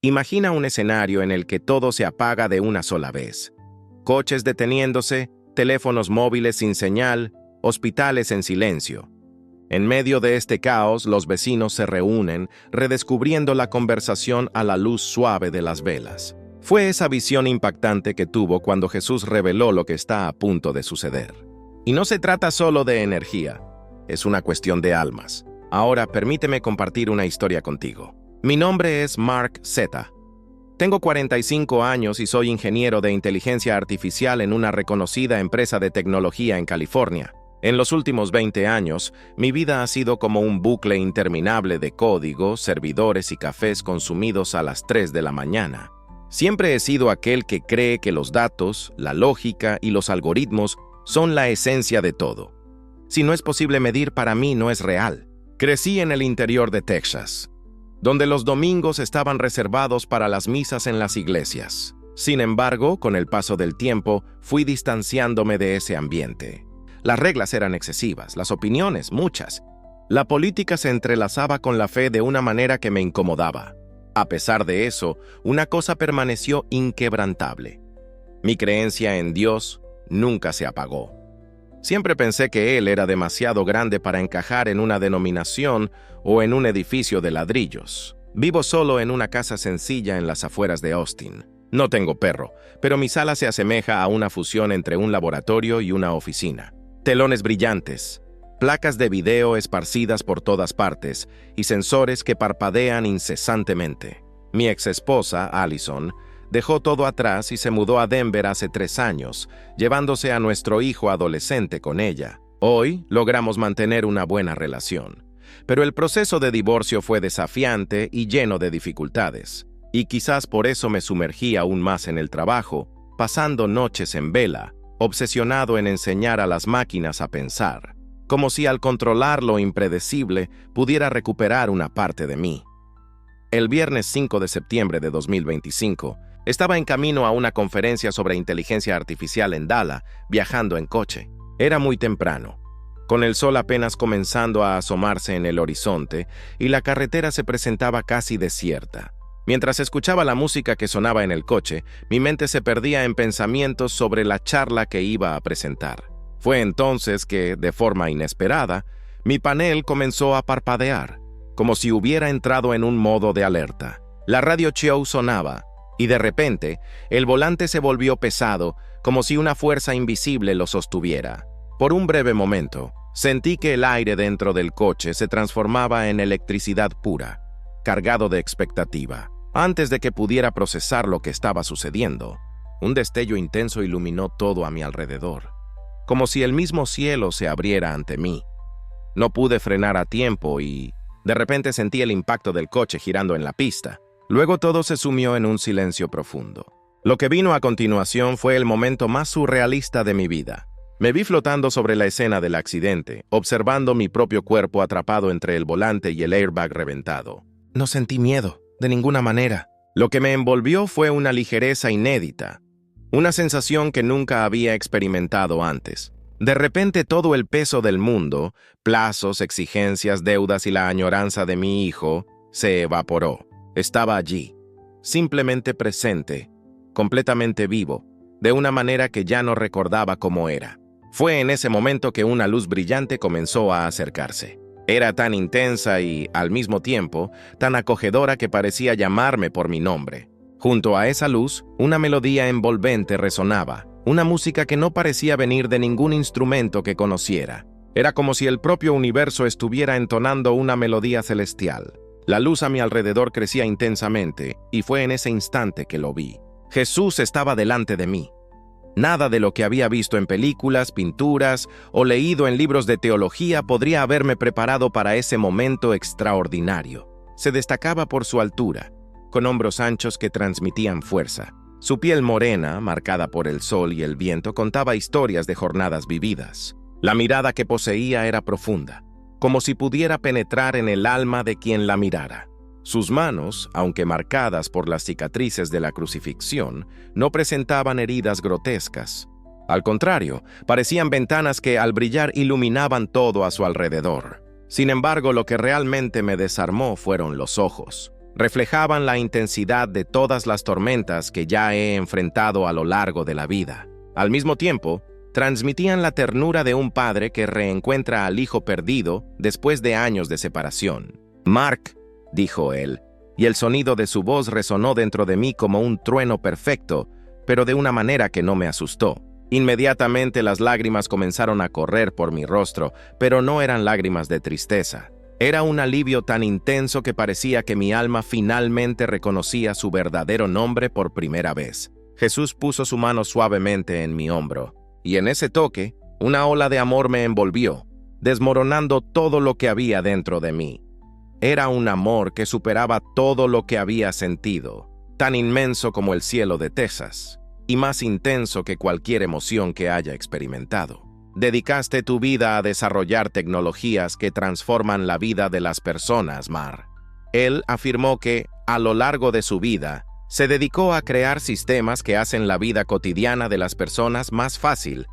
Imagina un escenario en el que todo se apaga de una sola vez. Coches deteniéndose, teléfonos móviles sin señal, hospitales en silencio. En medio de este caos, los vecinos se reúnen, redescubriendo la conversación a la luz suave de las velas. Fue esa visión impactante que tuvo cuando Jesús reveló lo que está a punto de suceder. Y no se trata solo de energía, es una cuestión de almas. Ahora permíteme compartir una historia contigo. Mi nombre es Mark Z. Tengo 45 años y soy ingeniero de inteligencia artificial en una reconocida empresa de tecnología en California. En los últimos 20 años, mi vida ha sido como un bucle interminable de código, servidores y cafés consumidos a las 3 de la mañana. Siempre he sido aquel que cree que los datos, la lógica y los algoritmos son la esencia de todo. Si no es posible medir, para mí no es real. Crecí en el interior de Texas, donde los domingos estaban reservados para las misas en las iglesias. Sin embargo, con el paso del tiempo, fui distanciándome de ese ambiente. Las reglas eran excesivas, las opiniones muchas. La política se entrelazaba con la fe de una manera que me incomodaba. A pesar de eso, una cosa permaneció inquebrantable. Mi creencia en Dios nunca se apagó. Siempre pensé que Él era demasiado grande para encajar en una denominación o en un edificio de ladrillos. Vivo solo en una casa sencilla en las afueras de Austin. No tengo perro, pero mi sala se asemeja a una fusión entre un laboratorio y una oficina. Telones brillantes, placas de video esparcidas por todas partes y sensores que parpadean incesantemente. Mi exesposa, Allison, dejó todo atrás y se mudó a Denver hace 3 años, llevándose a nuestro hijo adolescente con ella. Hoy logramos mantener una buena relación, pero el proceso de divorcio fue desafiante y lleno de dificultades, y quizás por eso me sumergí aún más en el trabajo, pasando noches en vela, obsesionado en enseñar a las máquinas a pensar, como si al controlar lo impredecible pudiera recuperar una parte de mí. El viernes 5 de septiembre de 2025, estaba en camino a una conferencia sobre inteligencia artificial en Dallas, viajando en coche. Era muy temprano, con el sol apenas comenzando a asomarse en el horizonte y la carretera se presentaba casi desierta. Mientras escuchaba la música que sonaba en el coche, mi mente se perdía en pensamientos sobre la charla que iba a presentar. Fue entonces que, de forma inesperada, mi panel comenzó a parpadear, como si hubiera entrado en un modo de alerta. La radio show sonaba, y de repente, el volante se volvió pesado, como si una fuerza invisible lo sostuviera. Por un breve momento, sentí que el aire dentro del coche se transformaba en electricidad pura, cargado de expectativa. Antes de que pudiera procesar lo que estaba sucediendo, un destello intenso iluminó todo a mi alrededor, como si el mismo cielo se abriera ante mí. No pude frenar a tiempo y, de repente, sentí el impacto del coche girando en la pista. Luego todo se sumió en un silencio profundo. Lo que vino a continuación fue el momento más surrealista de mi vida. Me vi flotando sobre la escena del accidente, observando mi propio cuerpo atrapado entre el volante y el airbag reventado. No sentí miedo, de ninguna manera. Lo que me envolvió fue una ligereza inédita, una sensación que nunca había experimentado antes. De repente todo el peso del mundo, plazos, exigencias, deudas y la añoranza de mi hijo, se evaporó. Estaba allí, simplemente presente, completamente vivo, de una manera que ya no recordaba cómo era. Fue en ese momento que una luz brillante comenzó a acercarse. Era tan intensa y, al mismo tiempo, tan acogedora que parecía llamarme por mi nombre. Junto a esa luz, una melodía envolvente resonaba, una música que no parecía venir de ningún instrumento que conociera. Era como si el propio universo estuviera entonando una melodía celestial. La luz a mi alrededor crecía intensamente, y fue en ese instante que lo vi. Jesús estaba delante de mí. Nada de lo que había visto en películas, pinturas o leído en libros de teología podría haberme preparado para ese momento extraordinario. Se destacaba por su altura, con hombros anchos que transmitían fuerza. Su piel morena, marcada por el sol y el viento, contaba historias de jornadas vividas. La mirada que poseía era profunda, como si pudiera penetrar en el alma de quien la mirara. Sus manos, aunque marcadas por las cicatrices de la crucifixión, no presentaban heridas grotescas. Al contrario, parecían ventanas que al brillar iluminaban todo a su alrededor. Sin embargo, lo que realmente me desarmó fueron los ojos. Reflejaban la intensidad de todas las tormentas que ya he enfrentado a lo largo de la vida. Al mismo tiempo, transmitían la ternura de un padre que reencuentra al hijo perdido después de años de separación. «Mark», dijo él, y el sonido de su voz resonó dentro de mí como un trueno perfecto, pero de una manera que no me asustó. Inmediatamente las lágrimas comenzaron a correr por mi rostro, pero no eran lágrimas de tristeza. Era un alivio tan intenso que parecía que mi alma finalmente reconocía su verdadero nombre por primera vez. Jesús puso su mano suavemente en mi hombro, y en ese toque, una ola de amor me envolvió, desmoronando todo lo que había dentro de mí. Era un amor que superaba todo lo que había sentido, tan inmenso como el cielo de Texas, y más intenso que cualquier emoción que haya experimentado. Dedicaste tu vida a desarrollar tecnologías que transforman la vida de las personas, Mar. Él afirmó que, a lo largo de su vida, se dedicó a crear sistemas que hacen la vida cotidiana de las personas más fácil,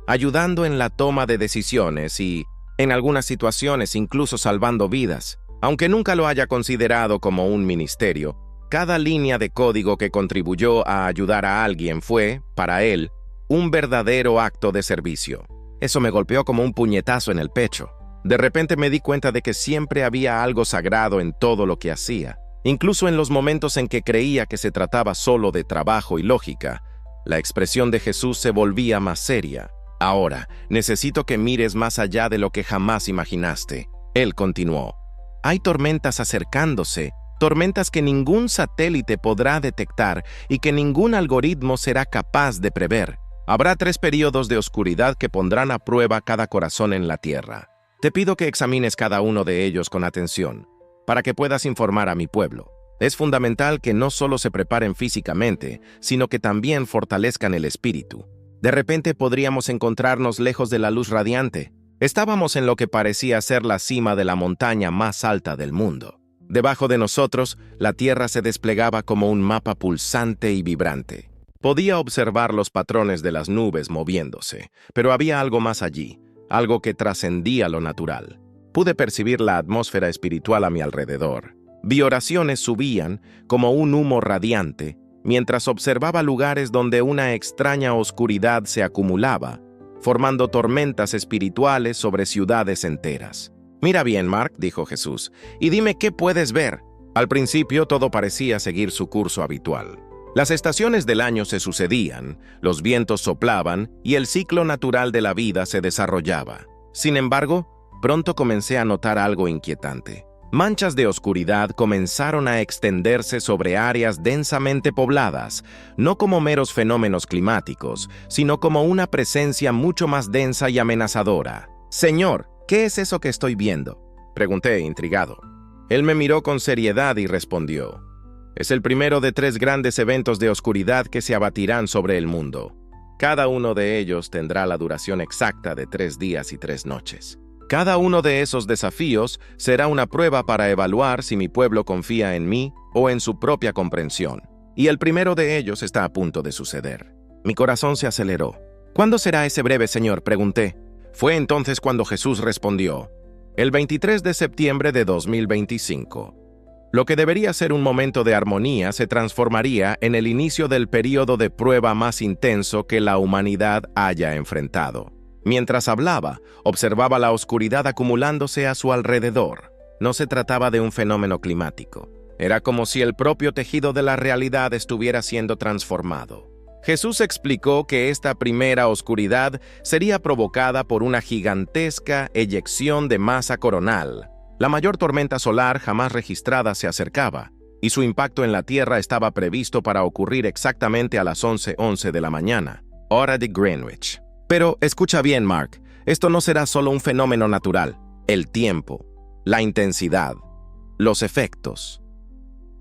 ayudando en la toma de decisiones y, en algunas situaciones, incluso salvando vidas. Aunque nunca lo haya considerado como un ministerio, cada línea de código que contribuyó a ayudar a alguien fue, para él, un verdadero acto de servicio. Eso me golpeó como un puñetazo en el pecho. De repente me di cuenta de que siempre había algo sagrado en todo lo que hacía. Incluso en los momentos en que creía que se trataba solo de trabajo y lógica, la expresión de Jesús se volvía más seria. Ahora, necesito que mires más allá de lo que jamás imaginaste. Él continuó. Hay tormentas acercándose, tormentas que ningún satélite podrá detectar y que ningún algoritmo será capaz de prever. Habrá 3 períodos de oscuridad que pondrán a prueba cada corazón en la tierra. Te pido que examines cada uno de ellos con atención, para que puedas informar a mi pueblo. Es fundamental que no solo se preparen físicamente, sino que también fortalezcan el espíritu. De repente podríamos encontrarnos lejos de la luz radiante. Estábamos en lo que parecía ser la cima de la montaña más alta del mundo. Debajo de nosotros, la tierra se desplegaba como un mapa pulsante y vibrante. Podía observar los patrones de las nubes moviéndose, pero había algo más allí, algo que trascendía lo natural. Pude percibir la atmósfera espiritual a mi alrededor. Vi oraciones subían como un humo radiante, mientras observaba lugares donde una extraña oscuridad se acumulaba, formando tormentas espirituales sobre ciudades enteras. «Mira bien, Mark», dijo Jesús, «y dime qué puedes ver». Al principio todo parecía seguir su curso habitual. Las estaciones del año se sucedían, los vientos soplaban y el ciclo natural de la vida se desarrollaba. Sin embargo, pronto comencé a notar algo inquietante. Manchas de oscuridad comenzaron a extenderse sobre áreas densamente pobladas, no como meros fenómenos climáticos, sino como una presencia mucho más densa y amenazadora. «Señor, ¿qué es eso que estoy viendo?», pregunté, intrigado. Él me miró con seriedad y respondió. «Es el primero de 3 grandes eventos de oscuridad que se abatirán sobre el mundo. Cada uno de ellos tendrá la duración exacta de 3 días y 3 noches. Cada uno de esos desafíos será una prueba para evaluar si mi pueblo confía en mí o en su propia comprensión. Y el primero de ellos está a punto de suceder». Mi corazón se aceleró. «¿Cuándo será ese breve, Señor?», pregunté. Fue entonces cuando Jesús respondió. «El 23 de septiembre de 2025. Lo que debería ser un momento de armonía se transformaría en el inicio del período de prueba más intenso que la humanidad haya enfrentado». Mientras hablaba, observaba la oscuridad acumulándose a su alrededor. No se trataba de un fenómeno climático. Era como si el propio tejido de la realidad estuviera siendo transformado. Jesús explicó que esta primera oscuridad sería provocada por una gigantesca eyección de masa coronal. La mayor tormenta solar jamás registrada se acercaba, y su impacto en la Tierra estaba previsto para ocurrir exactamente a las 11:11 de la mañana, hora de Greenwich. Pero escucha bien, Mark, esto no será solo un fenómeno natural. El tiempo, la intensidad, los efectos.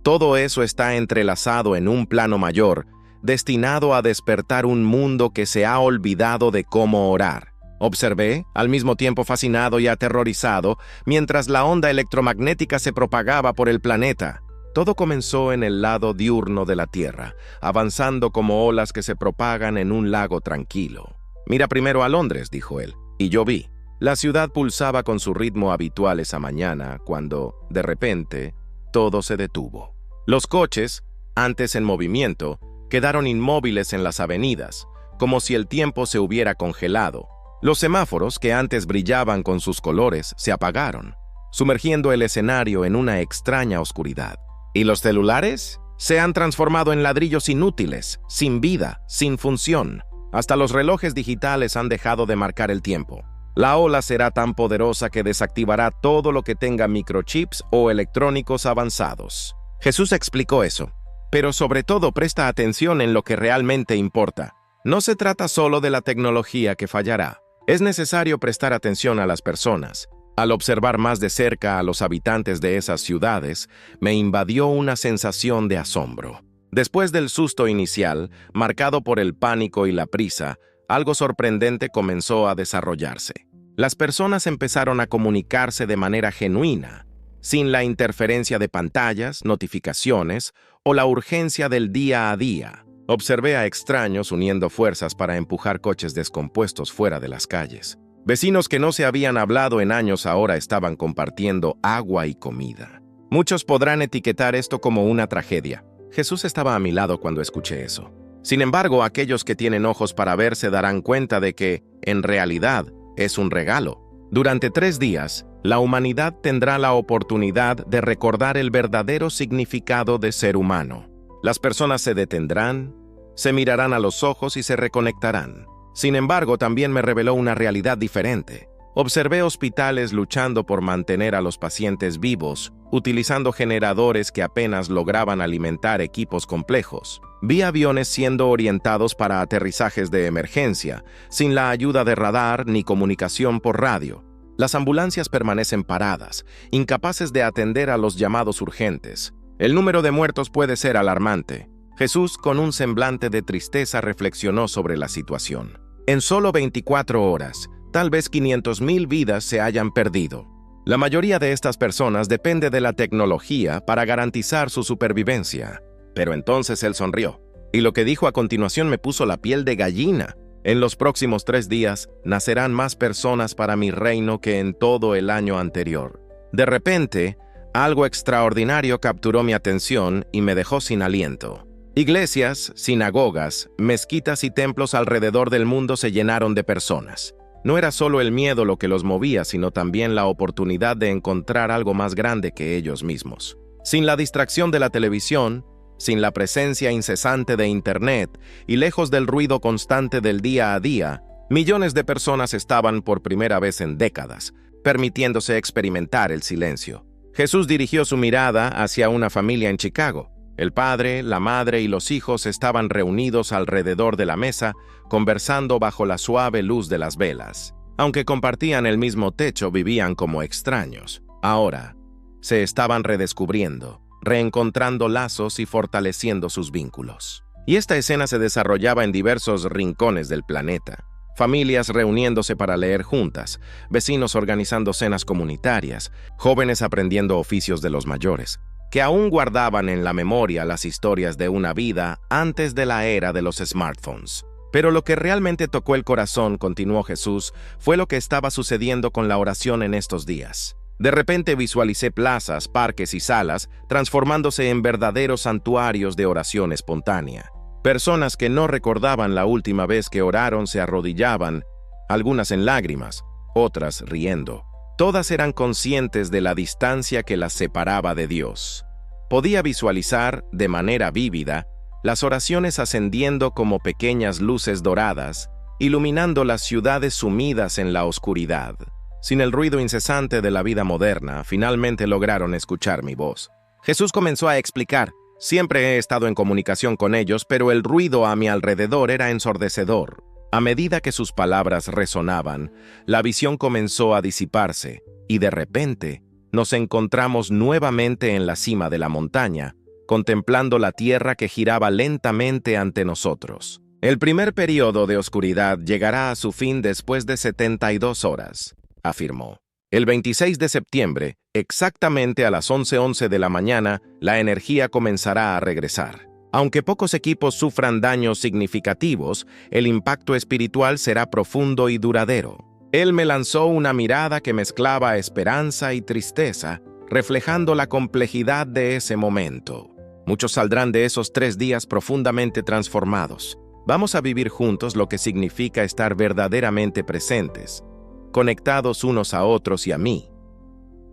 Todo eso está entrelazado en un plano mayor, destinado a despertar un mundo que se ha olvidado de cómo orar. Observé, al mismo tiempo fascinado y aterrorizado, mientras la onda electromagnética se propagaba por el planeta. Todo comenzó en el lado diurno de la Tierra, avanzando como olas que se propagan en un lago tranquilo. «Mira primero a Londres», dijo él, y yo vi. La ciudad pulsaba con su ritmo habitual esa mañana, cuando, de repente, todo se detuvo. Los coches, antes en movimiento, quedaron inmóviles en las avenidas, como si el tiempo se hubiera congelado. Los semáforos, que antes brillaban con sus colores, se apagaron, sumergiendo el escenario en una extraña oscuridad. ¿Y los celulares? Se han transformado en ladrillos inútiles, sin vida, sin función. Hasta los relojes digitales han dejado de marcar el tiempo. La ola será tan poderosa que desactivará todo lo que tenga microchips o electrónicos avanzados. Jesús explicó eso, pero sobre todo presta atención en lo que realmente importa. No se trata solo de la tecnología que fallará. Es necesario prestar atención a las personas. Al observar más de cerca a los habitantes de esas ciudades, me invadió una sensación de asombro. Después del susto inicial, marcado por el pánico y la prisa, algo sorprendente comenzó a desarrollarse. Las personas empezaron a comunicarse de manera genuina, sin la interferencia de pantallas, notificaciones o la urgencia del día a día. Observé a extraños uniendo fuerzas para empujar coches descompuestos fuera de las calles. Vecinos que no se habían hablado en años ahora estaban compartiendo agua y comida. Muchos podrán etiquetar esto como una tragedia. Jesús estaba a mi lado cuando escuché eso. Sin embargo, aquellos que tienen ojos para ver se darán cuenta de que, en realidad, es un regalo. Durante 3 días, la humanidad tendrá la oportunidad de recordar el verdadero significado de ser humano. Las personas se detendrán, se mirarán a los ojos y se reconectarán. Sin embargo, también me reveló una realidad diferente. Observé hospitales luchando por mantener a los pacientes vivos, utilizando generadores que apenas lograban alimentar equipos complejos. Vi aviones siendo orientados para aterrizajes de emergencia, sin la ayuda de radar ni comunicación por radio. Las ambulancias permanecen paradas, incapaces de atender a los llamados urgentes. El número de muertos puede ser alarmante. Jesús, con un semblante de tristeza, reflexionó sobre la situación. En solo 24 horas, tal vez 500,000 vidas se hayan perdido. La mayoría de estas personas depende de la tecnología para garantizar su supervivencia. Pero entonces él sonrió, y lo que dijo a continuación me puso la piel de gallina. En los próximos 3 días, nacerán más personas para mi reino que en todo el año anterior. De repente, algo extraordinario capturó mi atención y me dejó sin aliento. Iglesias, sinagogas, mezquitas y templos alrededor del mundo se llenaron de personas. No era solo el miedo lo que los movía, sino también la oportunidad de encontrar algo más grande que ellos mismos. Sin la distracción de la televisión, sin la presencia incesante de Internet y lejos del ruido constante del día a día, millones de personas estaban por primera vez en décadas, permitiéndose experimentar el silencio. Jesús dirigió su mirada hacia una familia en Chicago. El padre, la madre y los hijos estaban reunidos alrededor de la mesa, conversando bajo la suave luz de las velas. Aunque compartían el mismo techo, vivían como extraños. Ahora, se estaban redescubriendo, reencontrando lazos y fortaleciendo sus vínculos. Y esta escena se desarrollaba en diversos rincones del planeta. Familias reuniéndose para leer juntas, vecinos organizando cenas comunitarias, jóvenes aprendiendo oficios de los mayores, que aún guardaban en la memoria las historias de una vida antes de la era de los smartphones. Pero lo que realmente tocó el corazón, continuó Jesús, fue lo que estaba sucediendo con la oración en estos días. De repente visualicé plazas, parques y salas transformándose en verdaderos santuarios de oración espontánea. Personas que no recordaban la última vez que oraron se arrodillaban, algunas en lágrimas, otras riendo. Todas eran conscientes de la distancia que las separaba de Dios. Podía visualizar, de manera vívida, las oraciones ascendiendo como pequeñas luces doradas, iluminando las ciudades sumidas en la oscuridad. Sin el ruido incesante de la vida moderna, finalmente lograron escuchar mi voz. Jesús comenzó a explicar. Siempre he estado en comunicación con ellos, pero el ruido a mi alrededor era ensordecedor. A medida que sus palabras resonaban, la visión comenzó a disiparse, y de repente nos encontramos nuevamente en la cima de la montaña, contemplando la tierra que giraba lentamente ante nosotros. El primer periodo de oscuridad llegará a su fin después de 72 horas, afirmó. El 26 de septiembre, exactamente a las 11:11 de la mañana, la energía comenzará a regresar. Aunque pocos equipos sufran daños significativos, el impacto espiritual será profundo y duradero. Él me lanzó una mirada que mezclaba esperanza y tristeza, reflejando la complejidad de ese momento. Muchos saldrán de esos 3 días profundamente transformados. Vamos a vivir juntos lo que significa estar verdaderamente presentes, conectados unos a otros y a mí.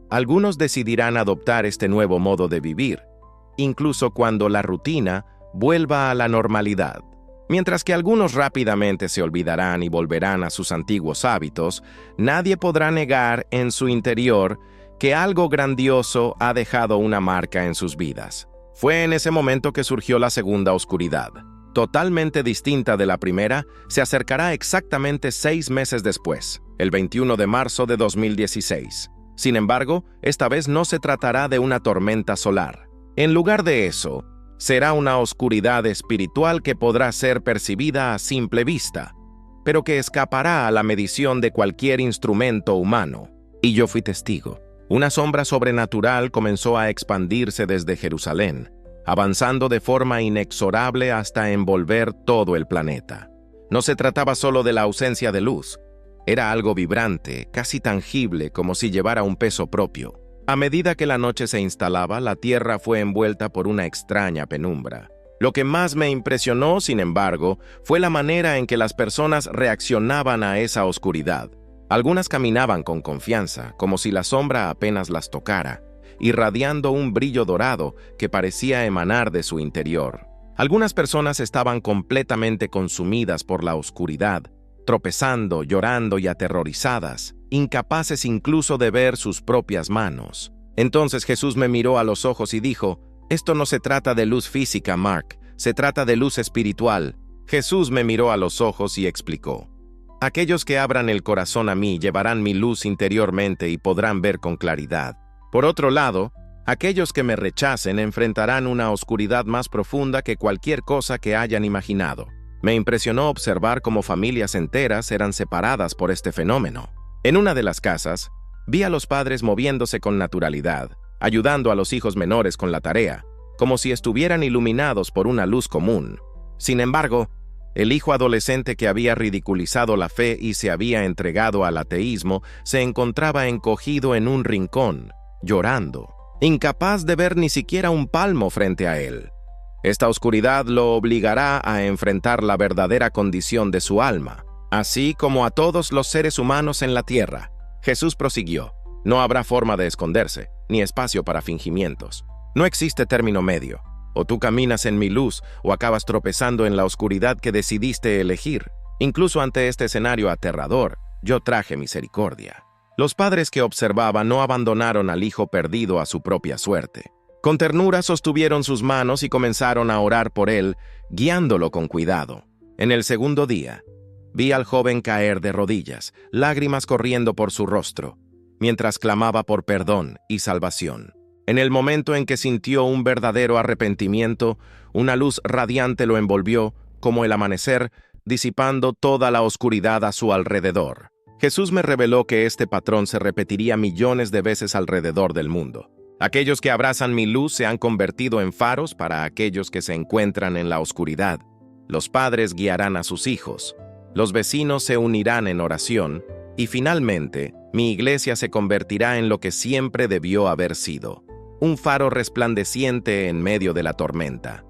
Algunos decidirán adoptar este nuevo modo de vivir, incluso cuando la rutina vuelva a la normalidad. Mientras que algunos rápidamente se olvidarán y volverán a sus antiguos hábitos, nadie podrá negar en su interior que algo grandioso ha dejado una marca en sus vidas. Fue en ese momento que surgió la segunda oscuridad. Totalmente distinta de la primera, se acercará exactamente 6 meses después, el 21 de marzo de 2016. Sin embargo, esta vez no se tratará de una tormenta solar. En lugar de eso, será una oscuridad espiritual que podrá ser percibida a simple vista, pero que escapará a la medición de cualquier instrumento humano. Y yo fui testigo. Una sombra sobrenatural comenzó a expandirse desde Jerusalén, avanzando de forma inexorable hasta envolver todo el planeta. No se trataba solo de la ausencia de luz, era algo vibrante, casi tangible, como si llevara un peso propio. A medida que la noche se instalaba, la tierra fue envuelta por una extraña penumbra. Lo que más me impresionó, sin embargo, fue la manera en que las personas reaccionaban a esa oscuridad. Algunas caminaban con confianza, como si la sombra apenas las tocara, irradiando un brillo dorado que parecía emanar de su interior. Algunas personas estaban completamente consumidas por la oscuridad, tropezando, llorando y aterrorizadas, incapaces incluso de ver sus propias manos. Entonces Jesús me miró a los ojos y dijo: «Esto no se trata de luz física, Mark, se trata de luz espiritual». Jesús me miró a los ojos y explicó: «Aquellos que abran el corazón a mí llevarán mi luz interiormente y podrán ver con claridad. Por otro lado, aquellos que me rechacen enfrentarán una oscuridad más profunda que cualquier cosa que hayan imaginado». Me impresionó observar cómo familias enteras eran separadas por este fenómeno. En una de las casas, vi a los padres moviéndose con naturalidad, ayudando a los hijos menores con la tarea, como si estuvieran iluminados por una luz común. Sin embargo, el hijo adolescente que había ridiculizado la fe y se había entregado al ateísmo se encontraba encogido en un rincón, llorando, incapaz de ver ni siquiera un palmo frente a él. Esta oscuridad lo obligará a enfrentar la verdadera condición de su alma, así como a todos los seres humanos en la tierra. Jesús prosiguió: «No habrá forma de esconderse, ni espacio para fingimientos. No existe término medio. O tú caminas en mi luz, o acabas tropezando en la oscuridad que decidiste elegir. Incluso ante este escenario aterrador, yo traje misericordia». Los padres que observaban no abandonaron al hijo perdido a su propia suerte. Con ternura sostuvieron sus manos y comenzaron a orar por él, guiándolo con cuidado. En el segundo día, vi al joven caer de rodillas, lágrimas corriendo por su rostro, mientras clamaba por perdón y salvación. En el momento en que sintió un verdadero arrepentimiento, una luz radiante lo envolvió, como el amanecer, disipando toda la oscuridad a su alrededor. Jesús me reveló que este patrón se repetiría millones de veces alrededor del mundo. Aquellos que abrazan mi luz se han convertido en faros para aquellos que se encuentran en la oscuridad. Los padres guiarán a sus hijos. Los vecinos se unirán en oración. Y finalmente, mi iglesia se convertirá en lo que siempre debió haber sido: un faro resplandeciente en medio de la tormenta.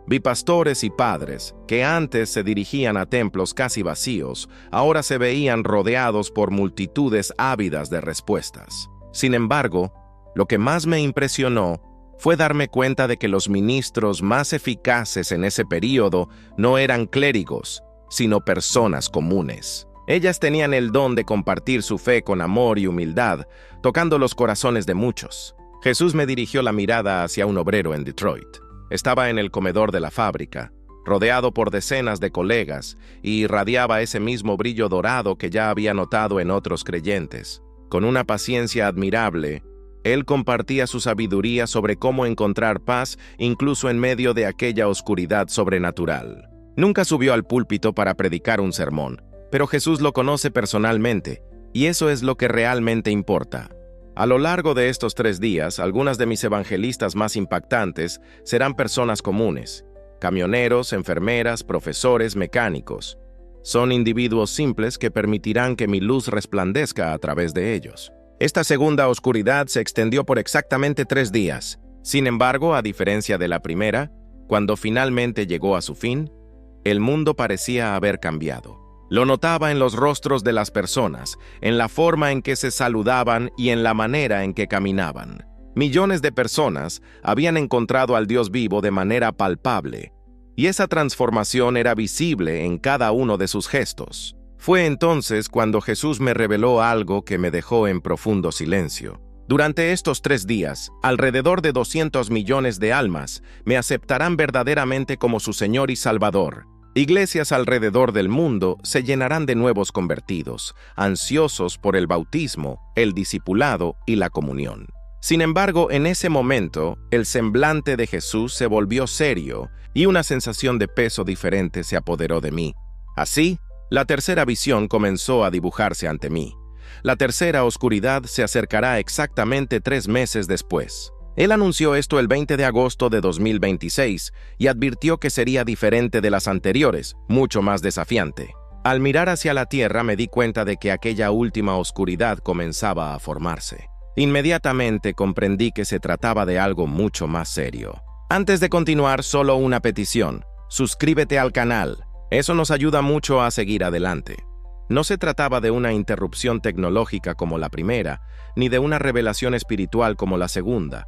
Vi pastores y padres que antes se dirigían a templos casi vacíos, ahora se veían rodeados por multitudes ávidas de respuestas. Sin embargo, lo que más me impresionó fue darme cuenta de que los ministros más eficaces en ese período no eran clérigos, sino personas comunes. Ellas tenían el don de compartir su fe con amor y humildad, tocando los corazones de muchos. Jesús me dirigió la mirada hacia un obrero en Detroit. Estaba en el comedor de la fábrica, rodeado por decenas de colegas, y irradiaba ese mismo brillo dorado que ya había notado en otros creyentes. Con una paciencia admirable, él compartía su sabiduría sobre cómo encontrar paz incluso en medio de aquella oscuridad sobrenatural. Nunca subió al púlpito para predicar un sermón, pero Jesús lo conoce personalmente, y eso es lo que realmente importa. A lo largo de estos 3 días, algunas de mis evangelistas más impactantes serán personas comunes: camioneros, enfermeras, profesores, mecánicos. Son individuos simples que permitirán que mi luz resplandezca a través de ellos. Esta segunda oscuridad se extendió por exactamente 3 días. Sin embargo, a diferencia de la primera, cuando finalmente llegó a su fin, el mundo parecía haber cambiado. Lo notaba en los rostros de las personas, en la forma en que se saludaban y en la manera en que caminaban. Millones de personas habían encontrado al Dios vivo de manera palpable, y esa transformación era visible en cada uno de sus gestos. Fue entonces cuando Jesús me reveló algo que me dejó en profundo silencio. Durante estos 3 días, alrededor de 200 millones de almas me aceptarán verdaderamente como su Señor y Salvador. Iglesias alrededor del mundo se llenarán de nuevos convertidos, ansiosos por el bautismo, el discipulado y la comunión. Sin embargo, en ese momento, el semblante de Jesús se volvió serio y una sensación de peso diferente se apoderó de mí. Así, la tercera visión comenzó a dibujarse ante mí. La tercera oscuridad se acercará exactamente 3 meses después. Él anunció esto el 20 de agosto de 2026 y advirtió que sería diferente de las anteriores, mucho más desafiante. Al mirar hacia la tierra me di cuenta de que aquella última oscuridad comenzaba a formarse. Inmediatamente comprendí que se trataba de algo mucho más serio. Antes de continuar, solo una petición. Suscríbete al canal. Eso nos ayuda mucho a seguir adelante. No se trataba de una interrupción tecnológica como la primera, ni de una revelación espiritual como la segunda.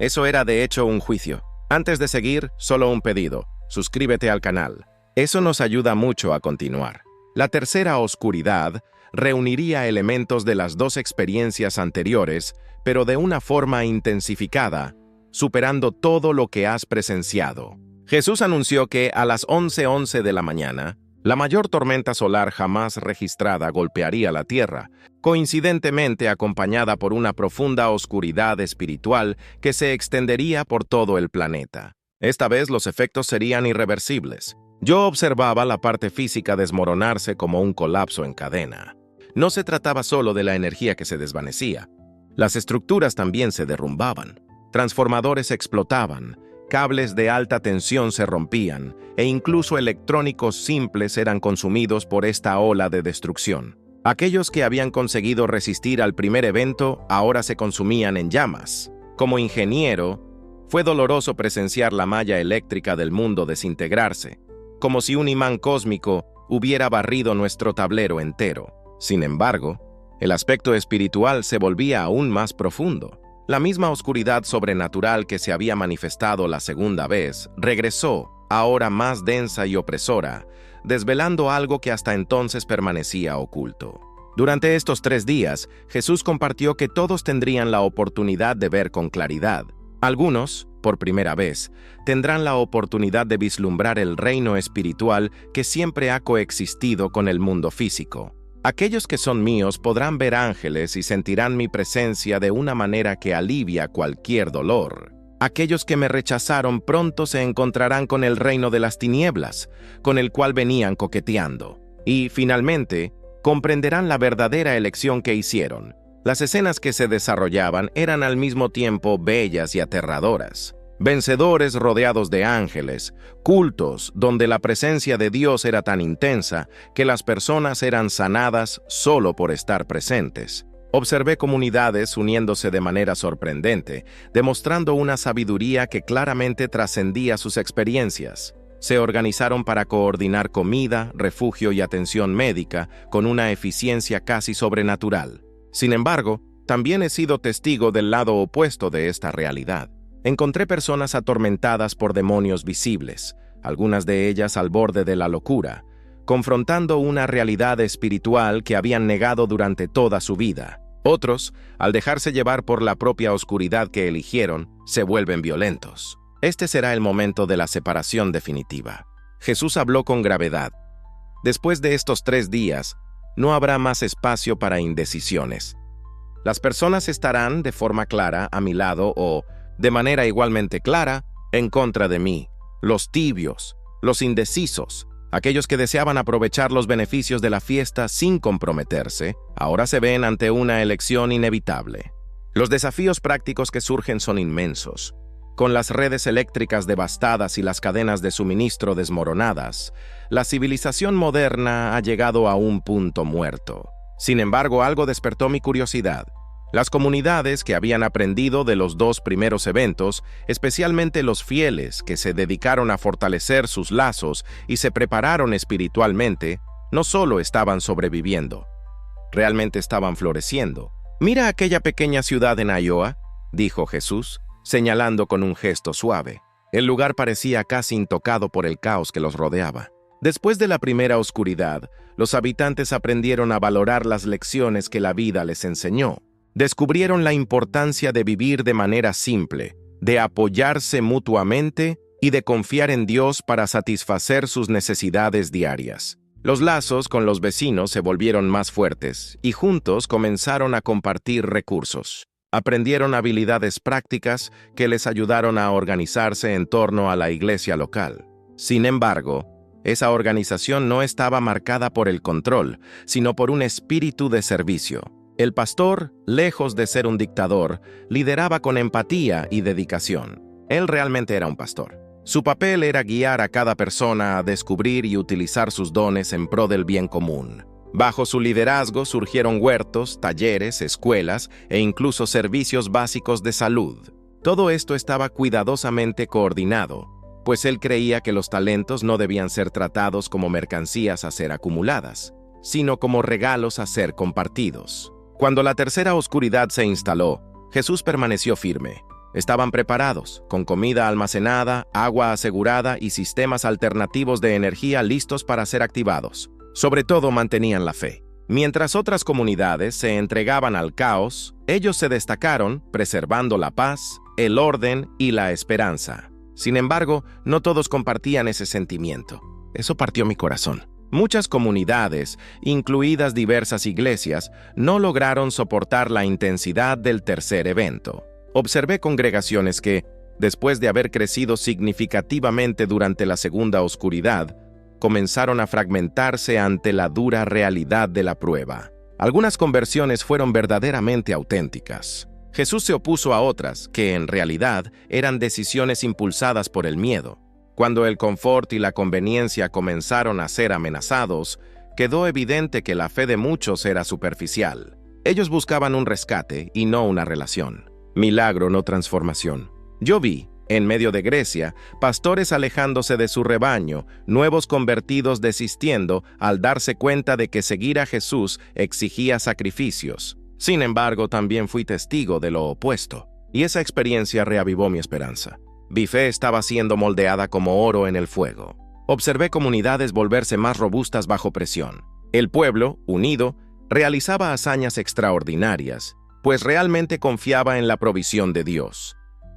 Eso era de hecho un juicio. Antes de seguir, solo un pedido. Suscríbete al canal. Eso nos ayuda mucho a continuar. La tercera oscuridad reuniría elementos de las 2 experiencias anteriores, pero de una forma intensificada, superando todo lo que has presenciado. Jesús anunció que a las 11:11 de la mañana, la mayor tormenta solar jamás registrada golpearía la Tierra, coincidentemente acompañada por una profunda oscuridad espiritual que se extendería por todo el planeta. Esta vez los efectos serían irreversibles. Yo observaba la parte física desmoronarse como un colapso en cadena. No se trataba solo de la energía que se desvanecía. Las estructuras también se derrumbaban. Transformadores explotaban. Cables de alta tensión se rompían e incluso electrónicos simples eran consumidos por esta ola de destrucción. Aquellos que habían conseguido resistir al primer evento ahora se consumían en llamas. Como ingeniero, fue doloroso presenciar la malla eléctrica del mundo desintegrarse, como si un imán cósmico hubiera barrido nuestro tablero entero. Sin embargo, el aspecto espiritual se volvía aún más profundo. La misma oscuridad sobrenatural que se había manifestado la segunda vez regresó, ahora más densa y opresora, desvelando algo que hasta entonces permanecía oculto. Durante estos 3 días, Jesús compartió que todos tendrían la oportunidad de ver con claridad. Algunos, por primera vez, tendrán la oportunidad de vislumbrar el reino espiritual que siempre ha coexistido con el mundo físico. Aquellos que son míos podrán ver ángeles y sentirán mi presencia de una manera que alivia cualquier dolor. Aquellos que me rechazaron pronto se encontrarán con el reino de las tinieblas, con el cual venían coqueteando. Y, finalmente, comprenderán la verdadera elección que hicieron. Las escenas que se desarrollaban eran al mismo tiempo bellas y aterradoras. Vencedores rodeados de ángeles, cultos donde la presencia de Dios era tan intensa que las personas eran sanadas solo por estar presentes. Observé comunidades uniéndose de manera sorprendente, demostrando una sabiduría que claramente trascendía sus experiencias. Se organizaron para coordinar comida, refugio y atención médica con una eficiencia casi sobrenatural. Sin embargo, también he sido testigo del lado opuesto de esta realidad. Encontré personas atormentadas por demonios visibles, algunas de ellas al borde de la locura, confrontando una realidad espiritual que habían negado durante toda su vida. Otros, al dejarse llevar por la propia oscuridad que eligieron, se vuelven violentos. Este será el momento de la separación definitiva. Jesús habló con gravedad. Después de estos 3 días, no habrá más espacio para indecisiones. Las personas estarán de forma clara a mi lado o, de manera igualmente clara, en contra de mí. Los tibios, los indecisos, aquellos que deseaban aprovechar los beneficios de la fiesta sin comprometerse, ahora se ven ante una elección inevitable. Los desafíos prácticos que surgen son inmensos. Con las redes eléctricas devastadas y las cadenas de suministro desmoronadas, la civilización moderna ha llegado a un punto muerto. Sin embargo, algo despertó mi curiosidad. Las comunidades que habían aprendido de los dos primeros eventos, especialmente los fieles que se dedicaron a fortalecer sus lazos y se prepararon espiritualmente, no solo estaban sobreviviendo, realmente estaban floreciendo. «Mira aquella pequeña ciudad en Iowa», dijo Jesús, señalando con un gesto suave. El lugar parecía casi intocado por el caos que los rodeaba. Después de la primera oscuridad, los habitantes aprendieron a valorar las lecciones que la vida les enseñó. Descubrieron la importancia de vivir de manera simple, de apoyarse mutuamente y de confiar en Dios para satisfacer sus necesidades diarias. Los lazos con los vecinos se volvieron más fuertes y juntos comenzaron a compartir recursos. Aprendieron habilidades prácticas que les ayudaron a organizarse en torno a la iglesia local. Sin embargo, esa organización no estaba marcada por el control, sino por un espíritu de servicio. El pastor, lejos de ser un dictador, lideraba con empatía y dedicación. Él realmente era un pastor. Su papel era guiar a cada persona a descubrir y utilizar sus dones en pro del bien común. Bajo su liderazgo surgieron huertos, talleres, escuelas e incluso servicios básicos de salud. Todo esto estaba cuidadosamente coordinado, pues él creía que los talentos no debían ser tratados como mercancías a ser acumuladas, sino como regalos a ser compartidos. Cuando la tercera oscuridad se instaló, Jesús permaneció firme. Estaban preparados, con comida almacenada, agua asegurada y sistemas alternativos de energía listos para ser activados. Sobre todo mantenían la fe. Mientras otras comunidades se entregaban al caos, ellos se destacaron preservando la paz, el orden y la esperanza. Sin embargo, no todos compartían ese sentimiento. Eso partió mi corazón. Muchas comunidades, incluidas diversas iglesias, no lograron soportar la intensidad del tercer evento. Observé congregaciones que, después de haber crecido significativamente durante la segunda oscuridad, comenzaron a fragmentarse ante la dura realidad de la prueba. Algunas conversiones fueron verdaderamente auténticas. Jesús se opuso a otras que, en realidad, eran decisiones impulsadas por el miedo. Cuando el confort y la conveniencia comenzaron a ser amenazados, quedó evidente que la fe de muchos era superficial. Ellos buscaban un rescate y no una relación. Milagro, no transformación. Yo vi, en medio de Grecia, pastores alejándose de su rebaño, nuevos convertidos desistiendo al darse cuenta de que seguir a Jesús exigía sacrificios. Sin embargo, también fui testigo de lo opuesto, y esa experiencia reavivó mi esperanza. Mi fe estaba siendo moldeada como oro en el fuego. Observé comunidades volverse más robustas bajo presión. El pueblo, unido, realizaba hazañas extraordinarias, pues realmente confiaba en la provisión de Dios.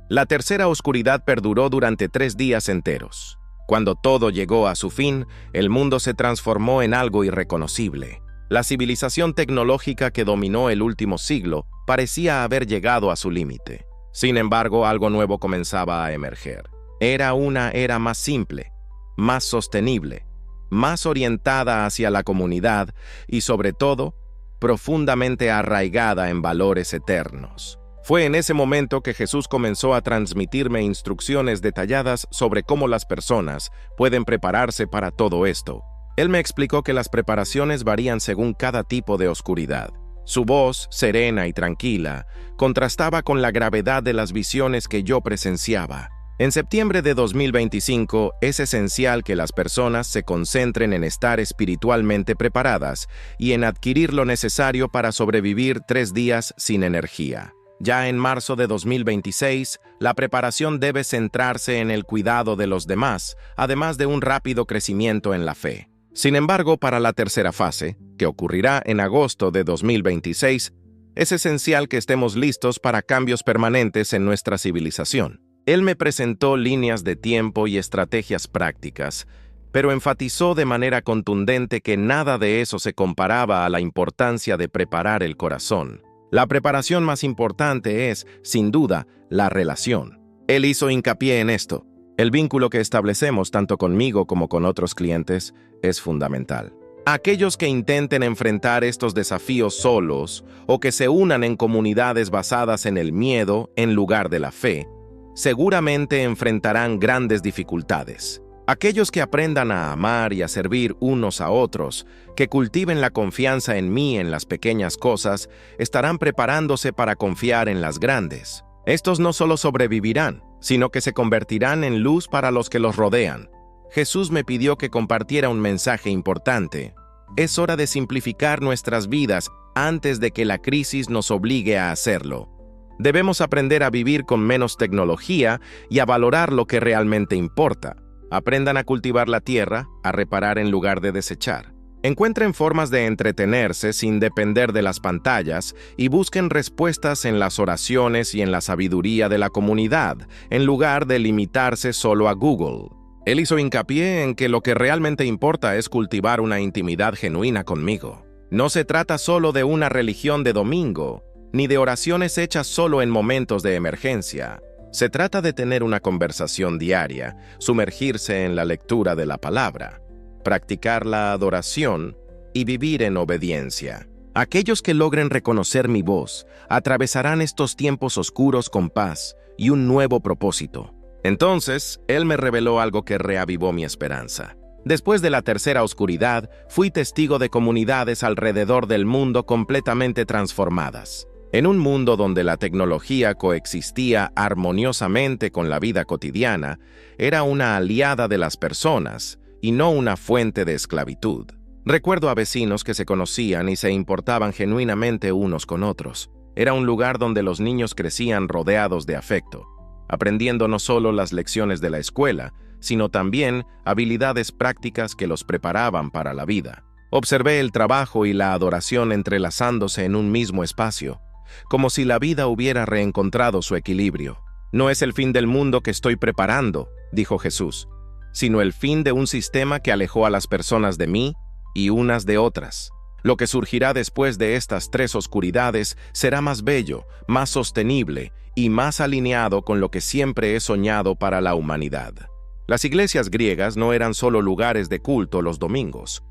La tercera oscuridad perduró durante 3 días enteros. Cuando todo llegó a su fin, el mundo se transformó en algo irreconocible. La civilización tecnológica que dominó el último siglo parecía haber llegado a su límite. Sin embargo, algo nuevo comenzaba a emerger. Era una era más simple, más sostenible, más orientada hacia la comunidad y, sobre todo, profundamente arraigada en valores eternos. Fue en ese momento que Jesús comenzó a transmitirme instrucciones detalladas sobre cómo las personas pueden prepararse para todo esto. Él me explicó que las preparaciones varían según cada tipo de oscuridad. Su voz, serena y tranquila, contrastaba con la gravedad de las visiones que yo presenciaba. En septiembre de 2025 es esencial que las personas se concentren en estar espiritualmente preparadas y en adquirir lo necesario para sobrevivir 3 días sin energía. Ya en marzo de 2026, la preparación debe centrarse en el cuidado de los demás, además de un rápido crecimiento en la fe. Sin embargo, para la tercera fase, que ocurrirá en agosto de 2026, es esencial que estemos listos para cambios permanentes en nuestra civilización. Él me presentó líneas de tiempo y estrategias prácticas, pero enfatizó de manera contundente que nada de eso se comparaba a la importancia de preparar el corazón. La preparación más importante es, sin duda, la relación. Él hizo hincapié en esto. El vínculo que establecemos tanto conmigo como con otros clientes es fundamental. Aquellos que intenten enfrentar estos desafíos solos o que se unan en comunidades basadas en el miedo en lugar de la fe, seguramente enfrentarán grandes dificultades. Aquellos que aprendan a amar y a servir unos a otros, que cultiven la confianza en mí en las pequeñas cosas, estarán preparándose para confiar en las grandes. Estos no solo sobrevivirán, sino que se convertirán en luz para los que los rodean. Jesús me pidió que compartiera un mensaje importante. Es hora de simplificar nuestras vidas antes de que la crisis nos obligue a hacerlo. Debemos aprender a vivir con menos tecnología y a valorar lo que realmente importa. Aprendan a cultivar la tierra, a reparar en lugar de desechar. Encuentren formas de entretenerse sin depender de las pantallas y busquen respuestas en las oraciones y en la sabiduría de la comunidad, en lugar de limitarse solo a Google. Él hizo hincapié en que lo que realmente importa es cultivar una intimidad genuina conmigo. No se trata solo de una religión de domingo, ni de oraciones hechas solo en momentos de emergencia. Se trata de tener una conversación diaria, sumergirse en la lectura de la palabra, practicar la adoración y vivir en obediencia. Aquellos que logren reconocer mi voz atravesarán estos tiempos oscuros con paz y un nuevo propósito. Entonces, Él me reveló algo que reavivó mi esperanza. Después de la tercera oscuridad, fui testigo de comunidades alrededor del mundo completamente transformadas. En un mundo donde la tecnología coexistía armoniosamente con la vida cotidiana, era una aliada de las personas y no una fuente de esclavitud. Recuerdo a vecinos que se conocían y se importaban genuinamente unos con otros. Era un lugar donde los niños crecían rodeados de afecto, aprendiendo no solo las lecciones de la escuela, sino también habilidades prácticas que los preparaban para la vida. Observé el trabajo y la adoración entrelazándose en un mismo espacio, como si la vida hubiera reencontrado su equilibrio. No es el fin del mundo que estoy preparando, dijo Jesús, sino el fin de un sistema que alejó a las personas de mí y unas de otras. Lo que surgirá después de estas tres oscuridades será más bello, más sostenible y más alineado con lo que siempre he soñado para la humanidad. Las iglesias griegas no eran solo lugares de culto los domingos,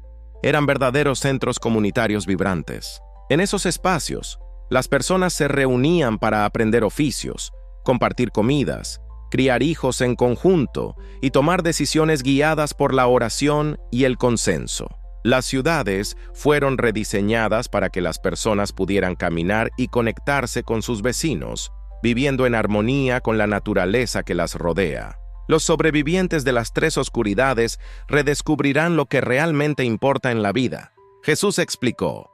eran verdaderos centros comunitarios vibrantes. En esos espacios, las personas se reunían para aprender oficios, compartir comidas, criar hijos en conjunto y tomar decisiones guiadas por la oración y el consenso. Las ciudades fueron rediseñadas para que las personas pudieran caminar y conectarse con sus vecinos, viviendo en armonía con la naturaleza que las rodea. Los sobrevivientes de las tres oscuridades redescubrirán lo que realmente importa en la vida. Jesús explicó: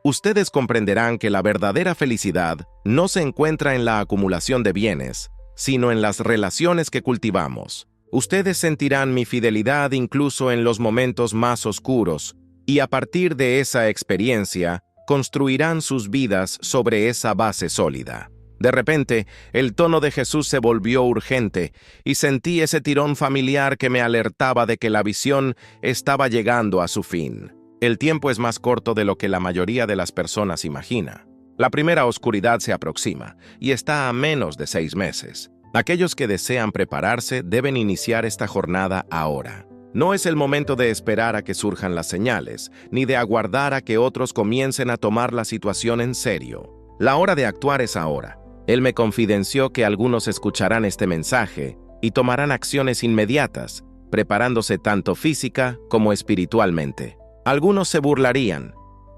ustedes comprenderán que la verdadera felicidad no se encuentra en la acumulación de bienes, sino en las relaciones que cultivamos. Ustedes sentirán mi fidelidad incluso en los momentos más oscuros, y a partir de esa experiencia, construirán sus vidas sobre esa base sólida. De repente, el tono de Jesús se volvió urgente, y sentí ese tirón familiar que me alertaba de que la visión estaba llegando a su fin. El tiempo es más corto de lo que la mayoría de las personas imagina. La primera oscuridad se aproxima y está a menos de 6 meses. Aquellos que desean prepararse deben iniciar esta jornada ahora. No es el momento de esperar a que surjan las señales, ni de aguardar a que otros comiencen a tomar la situación en serio. La hora de actuar es ahora. Él me confidenció que algunos escucharán este mensaje y tomarán acciones inmediatas, preparándose tanto física como espiritualmente. Algunos se burlarían,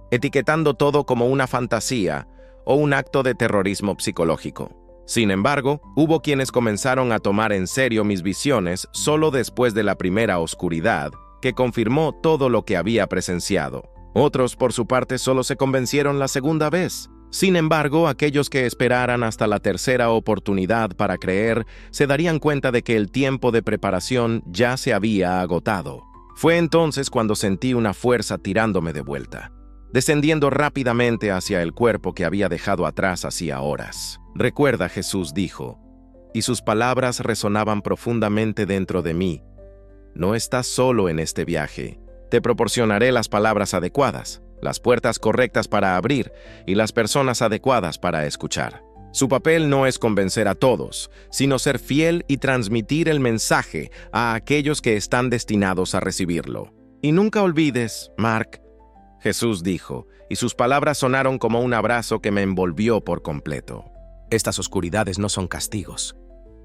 etiquetando todo como una fantasía o un acto de terrorismo psicológico. Sin embargo, hubo quienes comenzaron a tomar en serio mis visiones solo después de la primera oscuridad, que confirmó todo lo que había presenciado. Otros, por su parte, solo se convencieron la segunda vez. Sin embargo, aquellos que esperaran hasta la tercera oportunidad para creer, se darían cuenta de que el tiempo de preparación ya se había agotado. Fue entonces cuando sentí una fuerza tirándome de vuelta, descendiendo rápidamente hacia el cuerpo que había dejado atrás hacía horas. Recuerda, Jesús dijo, y sus palabras resonaban profundamente dentro de mí: no estás solo en este viaje. Te proporcionaré las palabras adecuadas, las puertas correctas para abrir y las personas adecuadas para escuchar. Su papel no es convencer a todos, sino ser fiel y transmitir el mensaje a aquellos que están destinados a recibirlo. Y nunca olvides, Mark, Jesús dijo, y sus palabras sonaron como un abrazo que me envolvió por completo. Estas oscuridades no son castigos.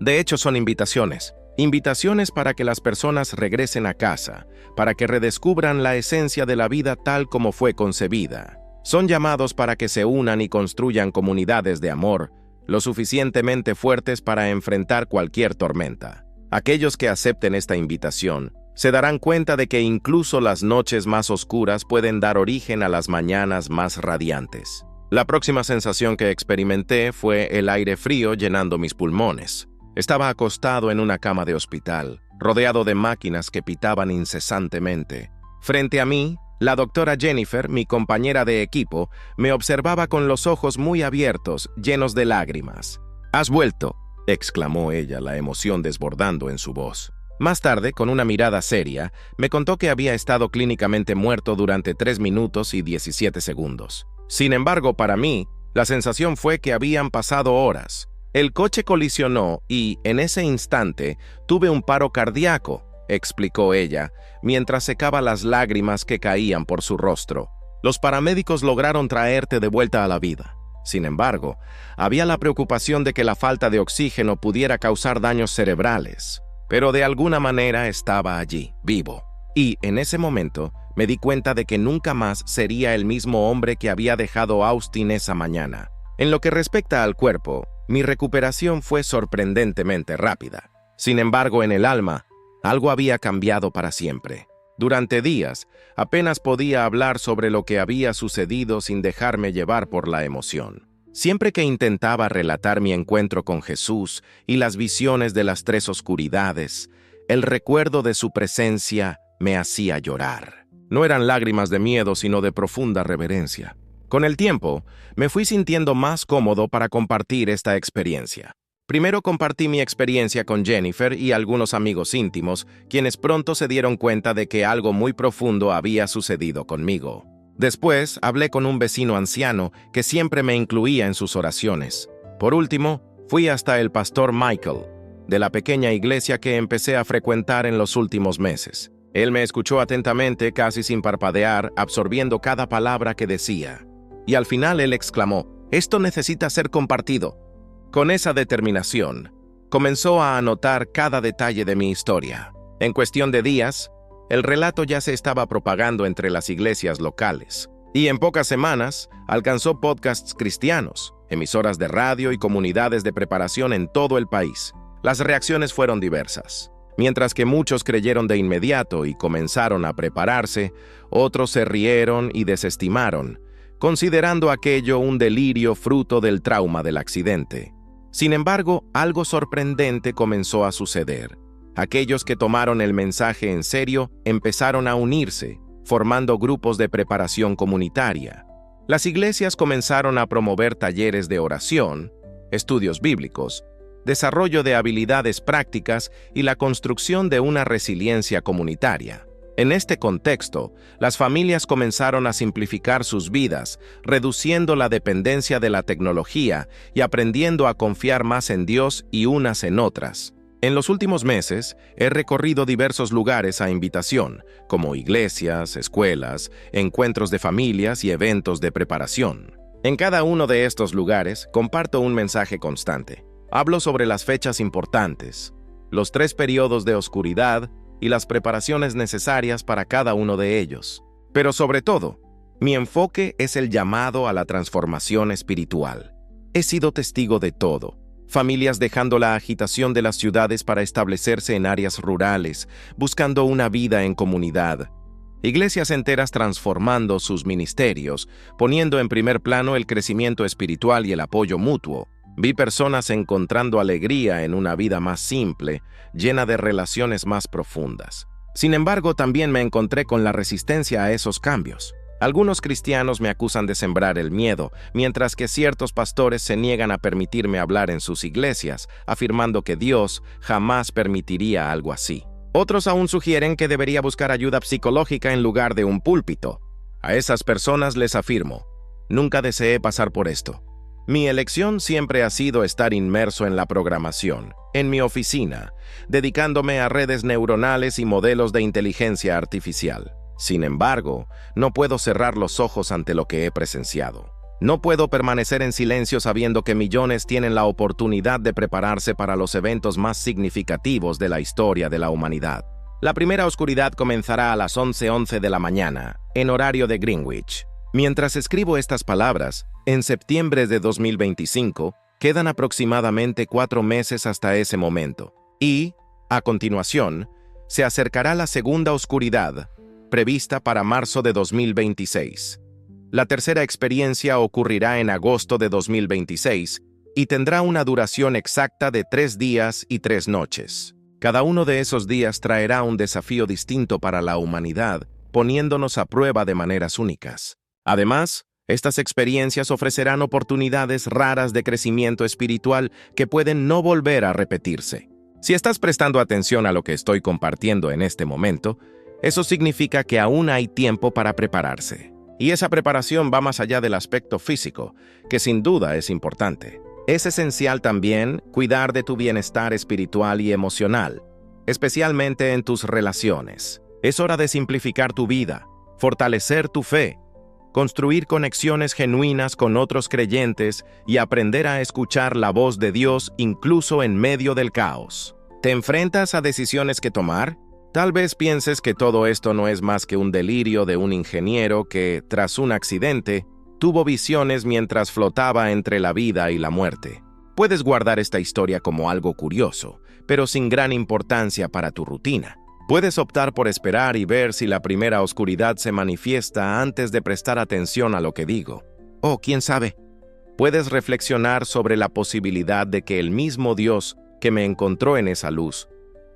De hecho, son invitaciones. Invitaciones para que las personas regresen a casa, para que redescubran la esencia de la vida tal como fue concebida. Son llamados para que se unan y construyan comunidades de amor, lo suficientemente fuertes para enfrentar cualquier tormenta. Aquellos que acepten esta invitación se darán cuenta de que incluso las noches más oscuras pueden dar origen a las mañanas más radiantes. La próxima sensación que experimenté fue el aire frío llenando mis pulmones. Estaba acostado en una cama de hospital, rodeado de máquinas que pitaban incesantemente. Frente a mí, la doctora Jennifer, mi compañera de equipo, me observaba con los ojos muy abiertos, llenos de lágrimas. «¿Has vuelto?», exclamó ella, la emoción desbordando en su voz. Más tarde, con una mirada seria, me contó que había estado clínicamente muerto durante 3 minutos y 17 segundos. Sin embargo, para mí, la sensación fue que habían pasado horas. El coche colisionó y, en ese instante, tuve un paro cardíaco, explicó ella, mientras secaba las lágrimas que caían por su rostro. Los paramédicos lograron traerte de vuelta a la vida. Sin embargo, había la preocupación de que la falta de oxígeno pudiera causar daños cerebrales. Pero de alguna manera estaba allí, vivo. Y, en ese momento, me di cuenta de que nunca más sería el mismo hombre que había dejado Austin esa mañana. En lo que respecta al cuerpo, mi recuperación fue sorprendentemente rápida. Sin embargo, en el alma, algo había cambiado para siempre. Durante días, apenas podía hablar sobre lo que había sucedido sin dejarme llevar por la emoción. Siempre que intentaba relatar mi encuentro con Jesús y las visiones de las 3 oscuridades, el recuerdo de su presencia me hacía llorar. No eran lágrimas de miedo, sino de profunda reverencia. Con el tiempo, me fui sintiendo más cómodo para compartir esta experiencia. Primero compartí mi experiencia con Jennifer y algunos amigos íntimos, quienes pronto se dieron cuenta de que algo muy profundo había sucedido conmigo. Después, hablé con un vecino anciano que siempre me incluía en sus oraciones. Por último, fui hasta el pastor Michael, de la pequeña iglesia que empecé a frecuentar en los últimos meses. Él me escuchó atentamente, casi sin parpadear, absorbiendo cada palabra que decía. Y al final él exclamó: «Esto necesita ser compartido». Con esa determinación, comenzó a anotar cada detalle de mi historia. En cuestión de días, el relato ya se estaba propagando entre las iglesias locales. Y en pocas semanas, alcanzó podcasts cristianos, emisoras de radio y comunidades de preparación en todo el país. Las reacciones fueron diversas. Mientras que muchos creyeron de inmediato y comenzaron a prepararse, otros se rieron y desestimaron, considerando aquello un delirio fruto del trauma del accidente. Sin embargo, algo sorprendente comenzó a suceder. Aquellos que tomaron el mensaje en serio empezaron a unirse, formando grupos de preparación comunitaria. Las iglesias comenzaron a promover talleres de oración, estudios bíblicos, desarrollo de habilidades prácticas y la construcción de una resiliencia comunitaria. En este contexto, las familias comenzaron a simplificar sus vidas, reduciendo la dependencia de la tecnología y aprendiendo a confiar más en Dios y unas en otras. En los últimos meses, he recorrido diversos lugares a invitación, como iglesias, escuelas, encuentros de familias y eventos de preparación. En cada uno de estos lugares, comparto un mensaje constante. Hablo sobre las fechas importantes, los 3 periodos de oscuridad y las preparaciones necesarias para cada uno de ellos. Pero sobre todo, mi enfoque es el llamado a la transformación espiritual. He sido testigo de todo. Familias dejando la agitación de las ciudades para establecerse en áreas rurales, buscando una vida en comunidad. Iglesias enteras transformando sus ministerios, poniendo en primer plano el crecimiento espiritual y el apoyo mutuo. Vi personas encontrando alegría en una vida más simple, llena de relaciones más profundas. Sin embargo, también me encontré con la resistencia a esos cambios. Algunos cristianos me acusan de sembrar el miedo, mientras que ciertos pastores se niegan a permitirme hablar en sus iglesias, afirmando que Dios jamás permitiría algo así. Otros aún sugieren que debería buscar ayuda psicológica en lugar de un púlpito. A esas personas les afirmo: nunca deseé pasar por esto. Mi elección siempre ha sido estar inmerso en la programación, en mi oficina, dedicándome a redes neuronales y modelos de inteligencia artificial. Sin embargo, no puedo cerrar los ojos ante lo que he presenciado. No puedo permanecer en silencio sabiendo que millones tienen la oportunidad de prepararse para los eventos más significativos de la historia de la humanidad. La primera oscuridad comenzará a las 11:11 de la mañana, en horario de Greenwich. Mientras escribo estas palabras, en septiembre de 2025, quedan aproximadamente 4 meses hasta ese momento. Y, a continuación, se acercará la segunda oscuridad, prevista para marzo de 2026. La tercera experiencia ocurrirá en agosto de 2026 y tendrá una duración exacta de 3 días y 3 noches. Cada uno de esos días traerá un desafío distinto para la humanidad, poniéndonos a prueba de maneras únicas. Además, estas experiencias ofrecerán oportunidades raras de crecimiento espiritual que pueden no volver a repetirse. Si estás prestando atención a lo que estoy compartiendo en este momento, eso significa que aún hay tiempo para prepararse. Y esa preparación va más allá del aspecto físico, que sin duda es importante. Es esencial también cuidar de tu bienestar espiritual y emocional, especialmente en tus relaciones. Es hora de simplificar tu vida, fortalecer tu fe, construir conexiones genuinas con otros creyentes y aprender a escuchar la voz de Dios incluso en medio del caos. ¿Te enfrentas a decisiones que tomar? Tal vez pienses que todo esto no es más que un delirio de un ingeniero que, tras un accidente, tuvo visiones mientras flotaba entre la vida y la muerte. Puedes guardar esta historia como algo curioso, pero sin gran importancia para tu rutina. Puedes optar por esperar y ver si la primera oscuridad se manifiesta antes de prestar atención a lo que digo. O, quién sabe, puedes reflexionar sobre la posibilidad de que el mismo Dios que me encontró en esa luz,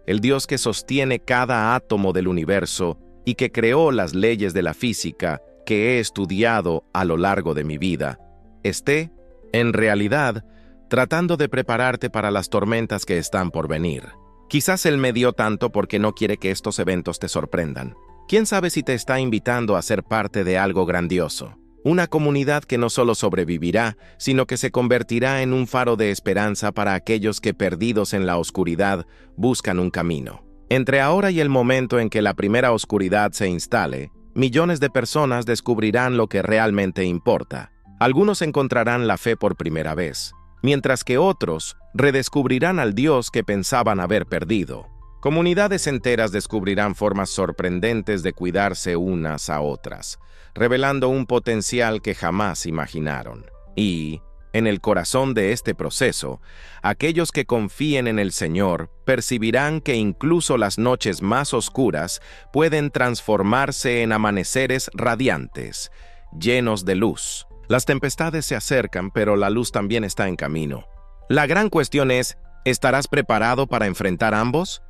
el Dios que sostiene cada átomo del universo y que creó las leyes de la física que he estudiado a lo largo de mi vida, esté, en realidad, tratando de prepararte para las tormentas que están por venir. Quizás Él me dio tanto porque no quiere que estos eventos te sorprendan. ¿Quién sabe si te está invitando a ser parte de algo grandioso? Una comunidad que no solo sobrevivirá, sino que se convertirá en un faro de esperanza para aquellos que, perdidos en la oscuridad, buscan un camino. Entre ahora y el momento en que la primera oscuridad se instale, millones de personas descubrirán lo que realmente importa. Algunos encontrarán la fe por primera vez, mientras que otros redescubrirán al Dios que pensaban haber perdido. Comunidades enteras descubrirán formas sorprendentes de cuidarse unas a otras, revelando un potencial que jamás imaginaron. Y, en el corazón de este proceso, aquellos que confíen en el Señor percibirán que incluso las noches más oscuras pueden transformarse en amaneceres radiantes, llenos de luz. Las tempestades se acercan, pero la luz también está en camino. La gran cuestión es, ¿estarás preparado para enfrentar ambos?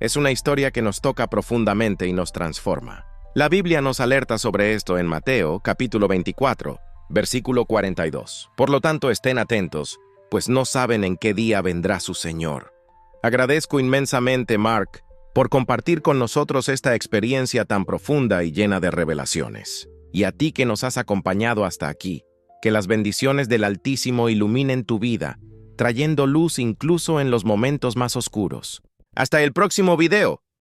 Es una historia que nos toca profundamente y nos transforma. La Biblia nos alerta sobre esto en Mateo, capítulo 24, versículo 42. Por lo tanto, estén atentos, pues no saben en qué día vendrá su Señor. Agradezco inmensamente, Mark, por compartir con nosotros esta experiencia tan profunda y llena de revelaciones. Y a ti que nos has acompañado hasta aquí, que las bendiciones del Altísimo iluminen tu vida, trayendo luz incluso en los momentos más oscuros. Hasta el próximo video.